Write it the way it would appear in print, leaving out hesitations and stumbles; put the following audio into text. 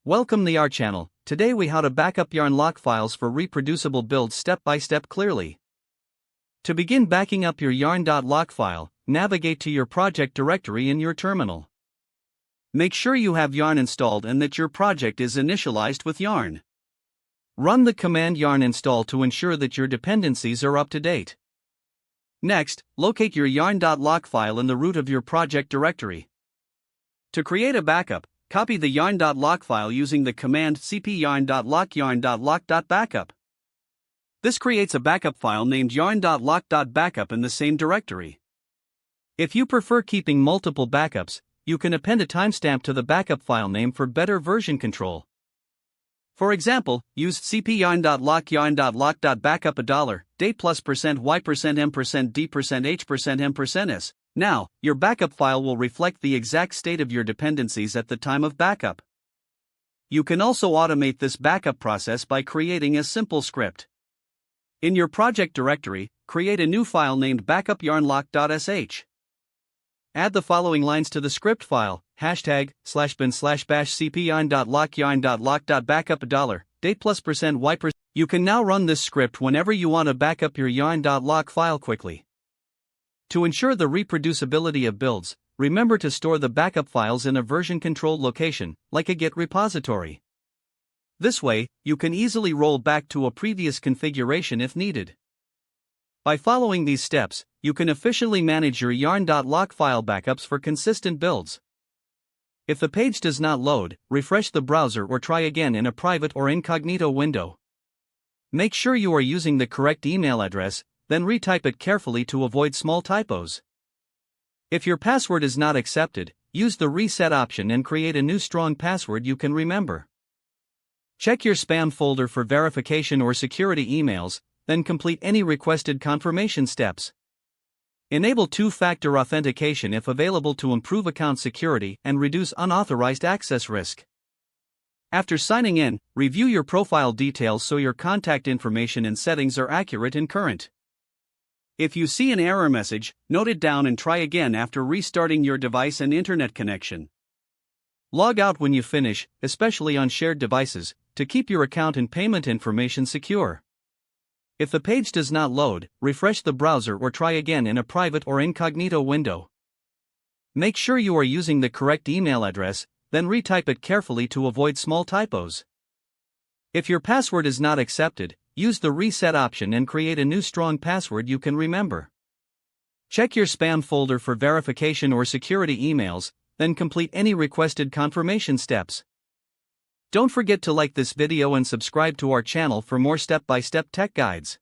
Welcome to our channel. Today we how to backup yarn lock files for reproducible builds step by step clearly. To begin backing up your yarn.lock file, navigate to your project directory in your terminal. Make sure you have yarn installed and that your project is initialized with yarn. Run the command yarn install to ensure that your dependencies are up to date. Next, locate your yarn.lock file in the root of your project directory. To create a backup, copy the yarn.lock file using the command cp yarn.lock.backup. This creates a backup file named yarn.lock.backup in the same directory. If you prefer keeping multiple backups, you can append a timestamp to the backup file name for better version control. For example, use cp yarn.lock.backup $date plus %y%m%d%h%m%s. Now, your backup file will reflect the exact state of your dependencies at the time of backup. You can also automate this backup process by creating a simple script. In your project directory, create a new file named backup_yarnlock.sh. Add the following lines to the script file: #bin/bash cp yarn.lock.backup $date plus %y%. You can now run this script whenever you want to back up your yarn.lock file quickly. To ensure the reproducibility of builds, remember to store the backup files in a version-controlled location, like a Git repository. This way, you can easily roll back to a previous configuration if needed. By following these steps, you can efficiently manage your yarn.lock file backups for consistent builds. If the page does not load, refresh the browser or try again in a private or incognito window. Make sure you are using the correct email address, then retype it carefully to avoid small typos. If your password is not accepted, use the reset option and create a new strong password you can remember. Check your spam folder for verification or security emails, then complete any requested confirmation steps. Enable two-factor authentication if available to improve account security and reduce unauthorized access risk. After signing in, review your profile details so your contact information and settings are accurate and current. If you see an error message, note it down and try again after restarting your device and internet connection. Log out when you finish, especially on shared devices, to keep your account and payment information secure. If the page does not load, refresh the browser or try again in a private or incognito window. Make sure you are using the correct email address, then retype it carefully to avoid small typos. If your password is not accepted, use the reset option and create a new strong password you can remember. Check your spam folder for verification or security emails, then complete any requested confirmation steps. Don't forget to like this video and subscribe to our channel for more step-by-step tech guides.